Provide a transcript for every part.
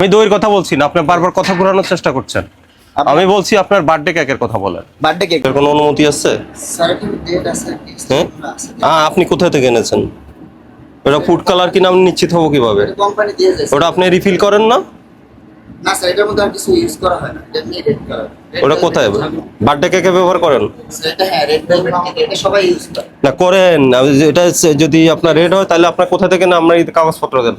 আমি দইয়ের কথা বলছি না, আপনি বারবার কথা ঘোরানোর চেষ্টা করছেন। আমি বলছি আপনার বার্থডে কেকের কথা বলেন। বার্থডে কেক এর কোনো অনুমতি আছে? স্যার কি ডেট আছে? হ্যাঁ, আপনি কোথা থেকে এনেছেন? ওটা ফুড কালার কিনা আমি নিশ্চিত হবো কিভাবে? কোম্পানি দিয়ে যায় ওটা আপনি রিফিল করেন না? না স্যার, এটার মধ্যে আর কিছু ইউজ করা হয় না, এটা নিয়ে রেড কালার। ওটা কোথায় বার্থডে কেকে ব্যবহার করেন? এটা হ্যাঁ, রেড ভেলভেট কেক, এটা সবাই ইউজ করে না করেন, এটা যদি আপনার রেড হয় তাহলে আপনার কোথা থেকে না আমরা এই কাগজপত্র দেন।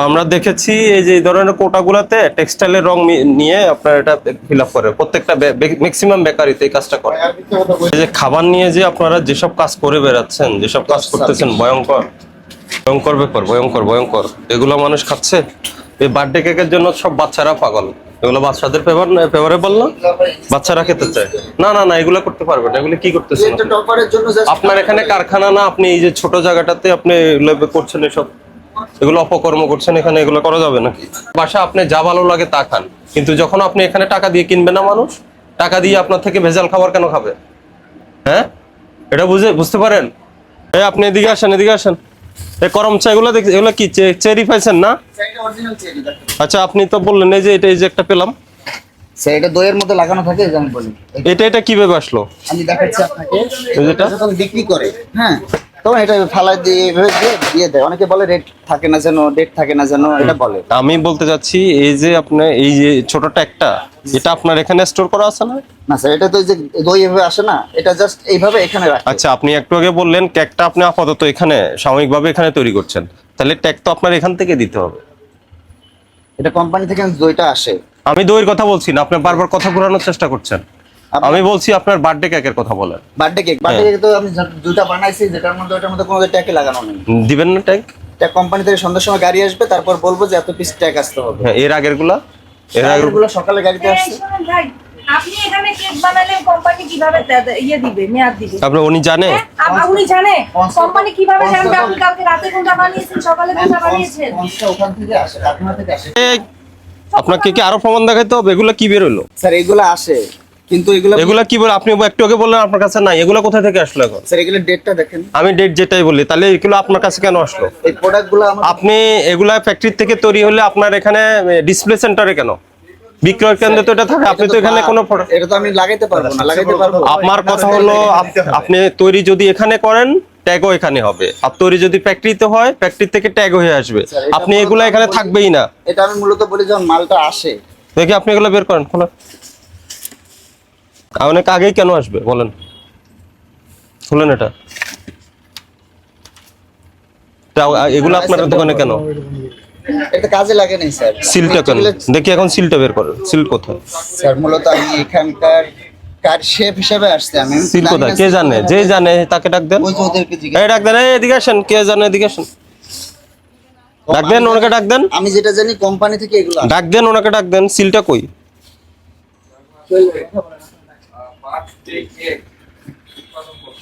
আমরা দেখেছি এই যে এই ধরনের কোটাগুলাতে টেক্সটাইলের রং নিয়ে আপনার এটা ফিল আপ করে, প্রত্যেকটা ম্যাক্সিমাম বেকারিতে এই কাজটা করে। এই যে খাবার নিয়ে যে আপনারা যেসব কাজ করে বেড়াচ্ছেন, যেসব কাজ করতেছেন, ভয়ঙ্কর ভয়ঙ্কর ব্যাপার, ভয়ঙ্কর ভয়ঙ্কর। এগুলো মানুষ খাচ্ছে। এই বার্থডে কেকের জন্য সব বাচ্চারা পাগল। এগুলো বাচ্চাদের ফেভারেবল না, বাচ্চারা খেতে চায়। না না না, এগুলো করতে পারবেন না। এগুলো কি করতেছেন? এটা টপারের জন্য জাস্ট আপনার এখানে কারখানা না, আপনি এই যে ছোট জায়গাটাতে আপনি করছেন এসব, এগুলো অপকর্ম করছেন। এখানে এগুলো করা যাবে নাকি? বাসা আপনি যা ভালো লাগে তা খান, কিন্তু যখন আপনি এখানে টাকা দিয়ে কিনবেন না, মানুষ টাকা দিয়ে আপনার থেকে ভেজাল খাবার কেন খাবে? হ্যাঁ, এটা বুঝতে পারেন? এই আপনি এদিকে আসেন, এদিকে আসেন। এই করম চা এগুলো এগুলো কি চেরি পাইছেন না? এটা অরিজিনাল চেরি। আচ্ছা, আপনি তো বললেন এই যে এটা, এই যে একটা পেলাম, স্যার এটা দইয়ের মধ্যে লাগানো থাকে, এই যে আমি বলি। এটা কিভাবে আসলো? আমি দেখাচ্ছি আপনাকে। যেটা যখন বিক্রি করে, হ্যাঁ, তখন এটা ফালাই দিয়ে এভাবে দিয়ে দেয়। অনেকে বলে রেট থাকে না যেন, ডেট থাকে না যেন, এটা বলে। আমি বলতে যাচ্ছি এই যে আপনার এই যে ছোটটা একটা, এটা আপনার এখানে স্টোর করা আছে না? না স্যার, এটা তো যে দই এভাবে আসে না, এটা জাস্ট এইভাবে এখানে রাখে। আচ্ছা, আপনি একটু আগে বললেন কেকটা আপনি আপাতত এখানে সাময়িকভাবে এখানে তৈরি করছেন, তাহলে ট্যাগ তো আপনার এখান থেকে দিতে হবে। এটা কোম্পানি থেকে দইটা আসে। আমি দইয়ের কথা বলছি না, আপনি বারবার কথা ঘোরানোর চেষ্টা করছেন। আমি বলছি আপনার বার্থডে কেকের কথা বলেন। বার্থডে কেক তো আমি দুইটা বানাইছি, যেটার মধ্যে ওটার মধ্যে কোনো ট্যাগ লাগানো নেই। দিবেন না ট্যাগ? ট্যাগ কোম্পানি থেকে সন্ধ্যার সময় গাড়ি আসবে, তারপর বলবো যে এত পিস ট্যাগ আসতে হবে। হ্যাঁ, এর আগেরগুলো সকালে গাড়িতে আসছে। আপনি এখানে কেক বানালে কোম্পানি কিভাবে দিবে, মেয়াদ দিবে? আপনি উনি জানে? উনি জানে কোম্পানি কিভাবে জানবে আপনি কালকে রাতে কোনটা বানিয়েছেন, সকালে কোনটা বানিয়েছেন? ওখান থেকে আসে, কারখানা থেকে আসে। আপনাকে কি আরো প্রমাণ দেখাইতে হবে? এগুলো কি বের হলো? স্যার এগুলো আসে, কিন্তু এগুলা কি বলে? আপনি একটু আগে বললেন আপনার কাছে নাই, এগুলো কোথা থেকে আসলো এখন? স্যার এগুলো ডেটটা দেখেন। আমি ডেট যেটাই বলি, তাহলে এগুলো আপনার কাছে কেন আসলো? এই প্রোডাক্টগুলো আপনি এগুলা ফ্যাক্টরি থেকে তৈরি হলে আপনার এখানে ডিসপ্লে সেন্টারে কেন? বিক্রয় কেন্দ্রে তো এটা থাকে, আপনি তো এখানে কোনো এটা তো আমি লাগাইতে পারবো না, লাগাইতে পারবো। আমার কথা হলো আপনি তৈরি যদি এখানে করেন, ট্যাগও এখানে হবে। আর তৈরি যদি ফ্যাক্টরিতে হয়, ফ্যাক্টরি থেকে ট্যাগ হয়ে আসবে। আপনি এগুলো এখানে থাকবেই না। এটা আমি মূলত বলি যখন মালটা আসে। দেখি আপনি এগুলো বের করেন, খোলেন। অনেক আগেই কেন আসবে বলেন? খুলেন এটা। এগুলো আপনার দোকানে কেন? এটা কাজে লাগে নাই স্যার। সিলটা কেন দেখি, এখন সিলটা বের করেন। সিল কোথায়? স্যার মূলত আমি এখানকার কার শেফ হিসেবে আসছে। আমি সিল কোথায় কে জানে? যে জানে তাকে ডাক দেন। ওই যে ওদেরকে জিজ্ঞেস। এই ডাক দেন, এই এদিকে আসেন। কে জানে এদিকে আসেন, ডাক দেন ওনাকে, ডাক দেন। আমি যেটা জানি কোম্পানি থেকে এগুলো আসে। ডাক দেন ওনাকে, ডাক দেন। সিলটা কই?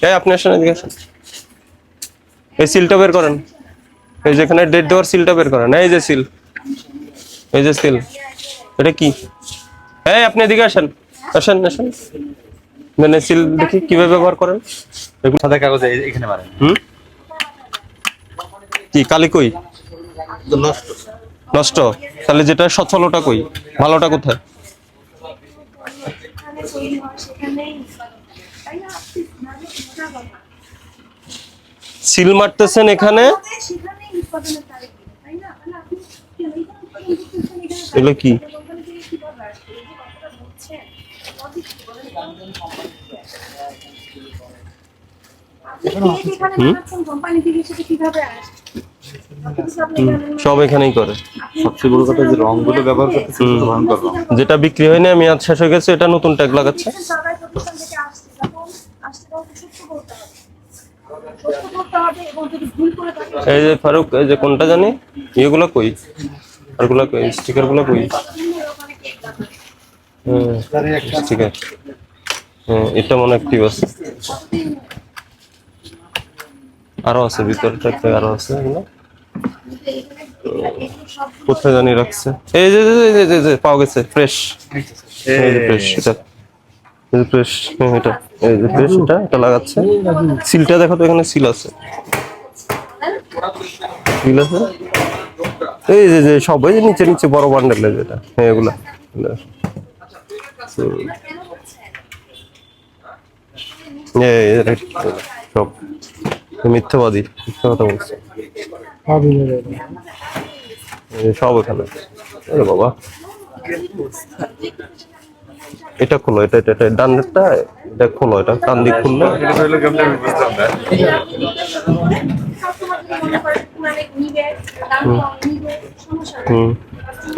এই আপনি আসেন, এদিকে আসেন। এই সিলটা বের করেন। এই যেখানে ডেট দেওয়ার সিলটা বের করেন। এই যে সিল, এই যে সিল, এটা কি? এই আপনি এদিকে আসেন, আসেন আসেন। মানে সিল দেখি কিভাবে ব্যবহার করেন। এগুলো সাদা কাগজে এখানে মারেন। কি কালি কই? নষ্ট। নষ্ট? তাহলে যেটা সচলটা কই? ভালোটা কোথায়? সিল মারতেছেন এখানে, এগুলো কি? সব এখানেই করে। সবচেয়ে বড় কথা যে রংগুলো ব্যবহার করতেছে ভয়ঙ্কর রং। যেটা বিক্রি হয়নি, মেয়াদ শেষ হয়ে গেছে, এটা নতুন ট্যাগ লাগাচ্ছে। এই যে ফারুক, এই যে কোনটা জানি, এগুলো কই? আরগুলো কই? স্টিকার গুলো কই? স্টিকার, এটা মনে একটিভ আছে। আরো আছে ভিতরে, আরো আছে। কোথায় জানি রাখছে। এই যে পাওয়া গেছে, ফ্রেশ। এই যে ফ্রেশ, এটা ফ্রেশ। এটা এই যে ফ্রেশ, এটা লাগাচ্ছে। সিলটা দেখো তো, এখানে সিল আছে, সিল আছে। এই যে সব এই যে নিচে নিচে বড় বান্ডেল যেটা, হ্যাঁ এগুলা সব মিথ্যাবাদী, মিথ্যা কথা বলছে সব এখানে। আরে বাবা, এটা খোলো, এটা এটা এটা ডানটা এটা খোলো, এটা ডান দিক খুললে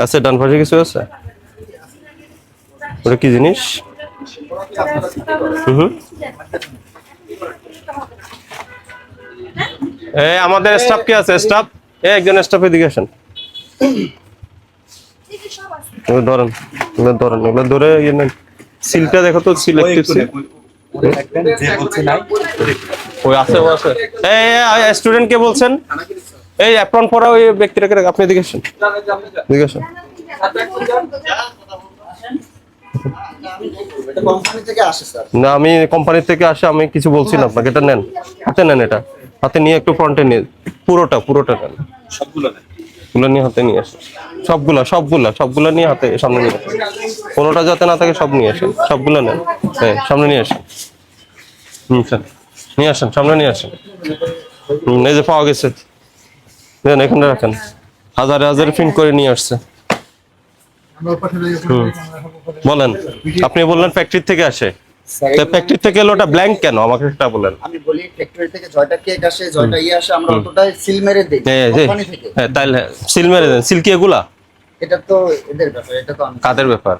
আচ্ছা। ডান পাশে কিছু আছে, ওটা কি জিনিস? আমাদের স্টাফ কি আছে? স্টাফ একজন স্টাফ এদিকে আসেন, ধরেন ধরেন ওগুলো ধরে ইয়ে নেন। সিলটা দেখো তো, সিলেক্টিভ সিল ওই আছে, ও আছে। এই স্টুডেন্ট কে বলছেন? এই অ্যাপ্রন পরা ওই ব্যক্তিটাকে আপনি এদিকে আসেন, এদিকে আসেন। কোম্পানি থেকে আসে স্যার। না আমি কোম্পানি থেকে আসে, আমি কিছু বলছি না আপনাকে। এটা নেন, হাতে নেন, এটা হাতে নিয়ে একটু ফ্রন্টে নিয়ে পুরোটা নেন, সবগুলো নিয়ে হাতে নিয়ে আসেন। সবগুলা নিয়ে হাতে সামনে নিয়ে আসেন, কোনোটা যাতে না থাকে সব নিয়ে আসেন, সবগুলো নেন। হ্যাঁ সামনে নিয়ে আসেন, স্যার নিয়ে আসেন, সামনে নিয়ে আসেন। এই যে পাওয়া গেছে, দেন এখানে রাখেন। হাজারে হাজারে প্রিন্ট করে নিয়ে আসছে। বলেন, আপনি বললেন ফ্যাক্টরি থেকে আসে, ফ্যাক্টরি থেকে এলো, ওটা ব্ল্যাঙ্ক কেন আমাকে একটা বলেন। আমি বলি ফ্যাক্টরি থেকে জয়টা কেক আসে, জয়টা আসে, আমরা অতটাই সিল মেরে দেই কোম্পানি থেকে। হ্যাঁ তাহলে সিল মেরে দেন। সিল কি এগুলা? এটা তো এদের ব্যাপার, এটা তো আমি কাদের ব্যাপার?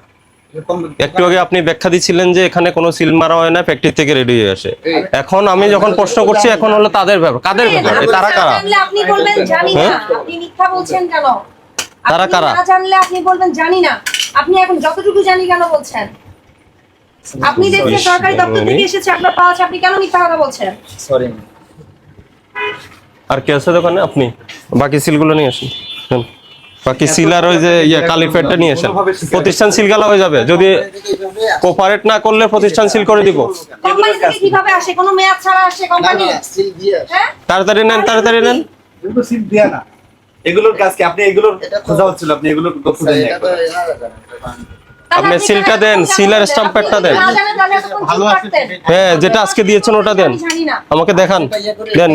একটু আগে আপনি ব্যাখ্যা দিচ্ছিলেন যে এখানে কোনো সিল মারা হয় না, ফ্যাক্টরি থেকে রেডি হয়ে আসে। এখন আমি যখন প্রশ্ন করছি, এখন হলো তাদের ব্যাপার। কাদের ব্যাপার? তারা কারা? আপনি বলবেন জানি না, আপনি মিথ্যা বলছেন কেন? তারা কারা? না জানলে আপনি বলবেন জানি না। আপনি এখন যতটুকু জানি কেন বলছেন? আপনি দেখছেন সরকারি দপ্তর থেকে এসেছে, আপনার পাওয়া আছে, আপনি কেন মিথ্যা কথা বলছেন? সরি। আর কে আছে দোকানে? আপনি বাকি সিলগুলো নিয়ে আসেন। বাকি সিল আর ওই যে কালিফেটটা নিয়ে আসেন। প্রতিষ্ঠান সিল গালা হয়ে যাবে যদি কোঅপারেট না করলে, প্রতিষ্ঠান সিল করে দিব। কোম্পানি থেকে কিভাবে আসে? কোনো মেয়াদ ছাড়া আসে কোম্পানি? সিল দিয়ে হ্যাঁ, তাড়াতাড়ি নেন, তাড়াতাড়ি নেন। এগুলো সিল দেয়া না, এগুলোর কাজ কি? আপনি এগুলোর খোঁজা হচ্ছিল, আপনি এগুলোর খুঁজে নিয়ে এটা তো আপনি সিলটা দেন, সিলের স্ট্যাম্প প্যাডটা দেন। ভালো আছে। হ্যাঁ যেটা আজকে দিয়েছেন ওটা দেন, আমাকে দেখান। দেন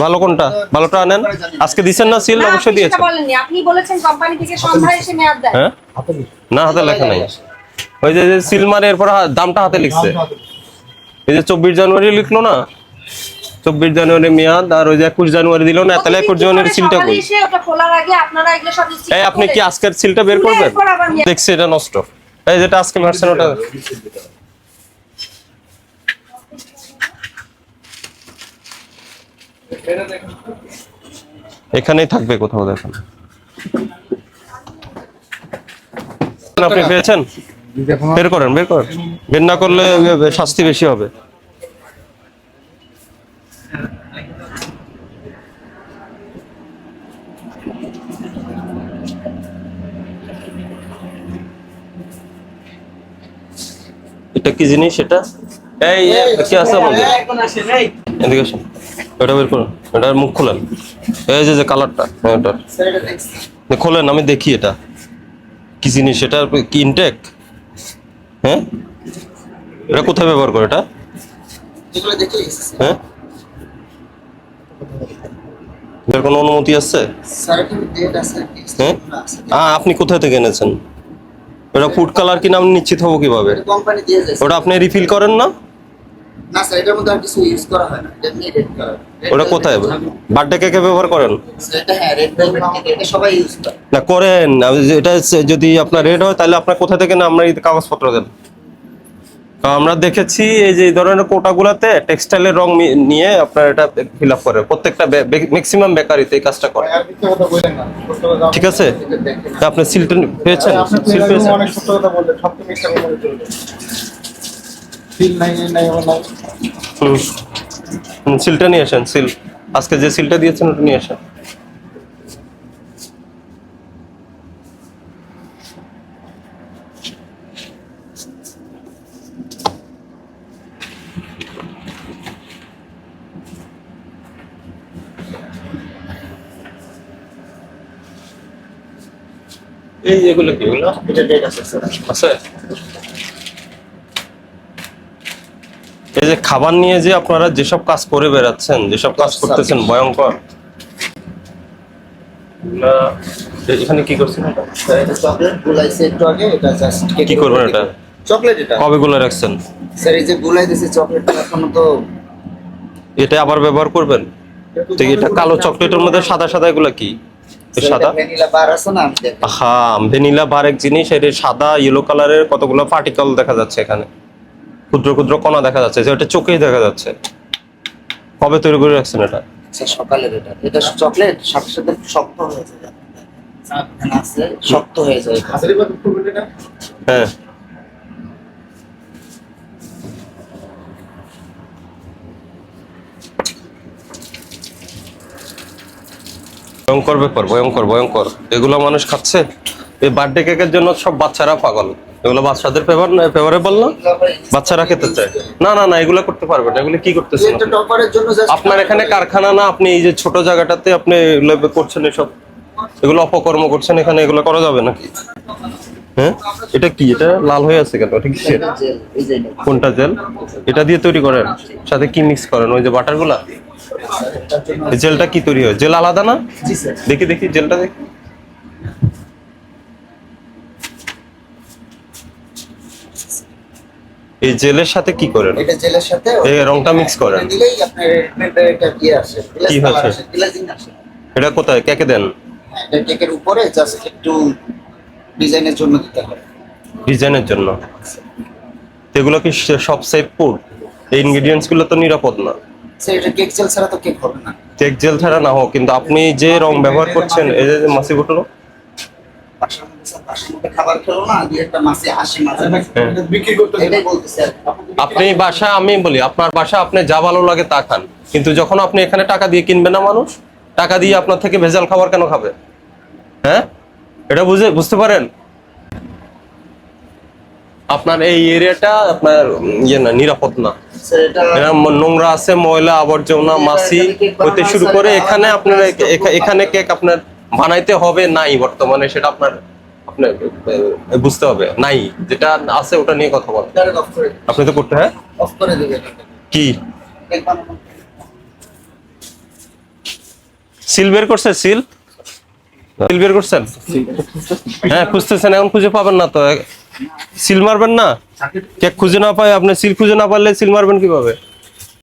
ভালো কোনটা, ভালোটা আনেন। আজকে দিয়েছেন না সিল? অবশ্যই দিয়েছেন। বলেননি, আপনি বলেছেন কোম্পানি থেকে সন্ধ্যায় এসে মেয়াদ দেয়। হ্যাঁ না, হাতে লেখা নাই। ওই যে সিল মারে এরপর দামটা হাতে লিখছে। এই যে 24 জানুয়ারি লিখলো না, 24 জানুয়ারি মেয়াদ, আর ওই যে 21 জানুয়ারি দিল না, তাহলে 21 জানুয়ারি সিলটা কই? এসে ওটা খোলার আগে আপনারা এগুলো সব এই আপনি কি আজকের সিলটা বের করবেন? দেখছি এটা নষ্ট। এই যেটা আজকে মারছেন ওটা এখানেই থাকবে, কোথাও দেখেন। আপনি পেয়েছেন? বের করেন, বের করেন। বের না করলে শাস্তি বেশি হবে। এটা কি জিনিস? এটা এই কি আছে আমাদের? এদিকে আসুন, এটা বের করুন, এটার মুখ খোলেন। এই যে কালারটা, এটা খোলেন, আমি দেখি এটা কি জিনিস। এটা কি ইনটেক? হ্যাঁ এটা কোথায় ব্যবহার করে এটা? এগুলো দেখে হ্যাঁ এর কোনো অনুমতি আছে? স্যার কি ডেট আছে? হ্যাঁ আপনি কোথা থেকে এনেছেন? ওটা ফুড কালার কিনা আমি নিশ্চিত হবো কিভাবে? কোম্পানি দিয়ে যায়। ওটা আপনি রিফিল করেন না? না স্যার, এটার মধ্যে আর কিছু ইউজ করা হয় না, এমনি রেড কালার। ওটা কোথায় বার্থডে কেকে ব্যবহার করেন? এটা হ্যাঁ রেড ভেলভেট কেক, এটা সবাই ইউজ করে। না করেন, এটা যদি আপনার রেড হয় তাহলে আপনার কোথা থেকে না আমরা এই কাগজপত্র দেন। আমরা দেখেছি এই যে এই ধরনের কোটাগুলাতে টেক্সটাইলের রং নিয়ে আপনার এটা ফিল আপ করে, প্রত্যেকটা ম্যাক্সিমাম বেকারিতে এই কাজটা করে। ঠিক আছে, আপনি সিলটা পেয়েছেন? সিল পেয়েছেন? সিলটা নিয়ে আসেন। সিল আজকে যে সিলটা দিয়েছেন ওটা নিয়ে আসেন। এই এগুলো কি এগুলো এটা ডেট আছে স্যার। আছে? এই যে খাবার নিয়ে যে আপনারা যেসব কাজ করে বেড়াচ্ছেন, যেসব কাজ করতেছেন ভয়ঙ্কর, এখানে কি করছেন এটা? স্যার এটা চকলেট গুলাইছে একটু আগে, এটা জাস্ট কি করবেন এটা? চকলেট এটা কবে গুলো রাখছেন? স্যার এই যে গুলাই দিয়েছে চকলেটটা এখনো তো এটা আবার ব্যবহার করবেন? তো এটা কালো চকলেটের মধ্যে সাদা সাদা এগুলো কি? এই সাদা ভ্যানিলা বার আছে না, আমি দেখেন। হ্যাঁ, ভ্যানিলা বার এক জিনিস, এটা সাদা ইয়েলো কালারের কতগুলো পার্টিকেল দেখা যাচ্ছে এখানে, ক্ষুদ্র ক্ষুদ্র কণা দেখা যাচ্ছে, যেটা চোখেই দেখা যাচ্ছে। কবে তৈরি করে রাখছেন এটা? স্যার সকালের এটা চকলেট সাথে সাথে শক্ত হয়ে যায়, এখানে আছে শক্ত হয়ে যায়। হ্যাঁ, ভয়ঙ্কর ব্যাপার, ভয়ঙ্কর ভয়ঙ্কর। এগুলো মানুষ খাচ্ছে। এই বার্থডে কেকের জন্য সব বাচ্চারা পাগল। এগুলো বাচ্চাদের ফেভারেবল না, বাচ্চারা খেতে চায়। না না না, এগুলো করতে পারবেন না। এগুলো কি করতেছেন এটা আপনি? টপারের জন্য just আপনার এখানে কারখানা না, আপনি এই যে ছোট জায়গাটাতে আপনি এগুলো করছেন, এসব এগুলো অপকর্ম করছেন। এখানে এগুলো করা যাবে নাকি? হ্যাঁ, এটা কি? এটা লাল হয়ে আছে কেন? এটা কিসের? এটা জেল, এই যে কোনটা জেল? এটা দিয়ে তৈরি করেন? সাথে কি মিক্স করেন? ওই যে বাটার গুলা? এটার জন্য এই জেলটা কি তৈরি হয়? জেল আলাদা না? জি স্যার। দেখি দেখি জেলটা দেখি। এই জেলের সাথে কি করেন? এটা জেলের সাথে এই রংটা mix করেন। দিলেই আপনার এটা কি আসে, কি কালার হচ্ছে? আসে, গ্লেজিং আসে। এটা কোথায় কেকে দেন? হ্যাঁ, এটা কেকের উপরে জাস্ট একটু ডিজাইনের জন্য দিতে হয়। ডিজাইনের জন্য? এগুলো কি সব সেফ ফুড? এই ইনগ্রেডিয়েন্টস গুলো তো নিরাপদ না। স্যার এটা কেক জেল ছাড়া তো কেক হবে না। কেক জেল ছাড়া না হোক, কিন্তু আপনি যে রং ব্যবহার করছেন, এই যে মাছি বটল, বাসার মধ্যে স্যার, বাসার মধ্যে খাবার খেলো না, দিয়ে একটা মাছে হাসি মাছে হ্যাঁ। বিক্রি করতে, এটাই বলতেছে আর কি। আপনি বাসা, আমি বলি আপনার বাসা, আপনি যা ভালো লাগে তা খান, কিন্তু যখন আপনি এখানে টাকা দিয়ে কিনবে না, মানুষ টাকা দিয়ে আপনার থেকে ভেজাল খাবার কেন খাবে? হ্যাঁ, এটা বুঝতে পারেন? আপনার এই এরিয়াটা আপনার ইয়ে না, নিরাপদ না। স্যার এটা এরা নোংরা আছে, ময়লা আবর্জনা, মাছি হইতে শুরু করে এখানে আপনার এখানে কেক আপনার বানাইতে হবে নাই বর্তমানে, সেটা আপনার আপনার বুঝতে হবে নাই, যেটা আছে ওটা নিয়ে কথা বলেন। ডাইরেক্ট অফ করে আপনি তো করতে, হ্যাঁ অফ করে দিবেন কি কেক বানানো। সিল বের করছে? সিল বের করছেন? হ্যাঁ, খুঁজতেছেন, এখন খুঁজে পাবেন না তো। সিল মারবেন না, কেক খুঁজে না পাই আপনি, সিল খুঁজে না পারলে সিল মারবেন কিভাবে?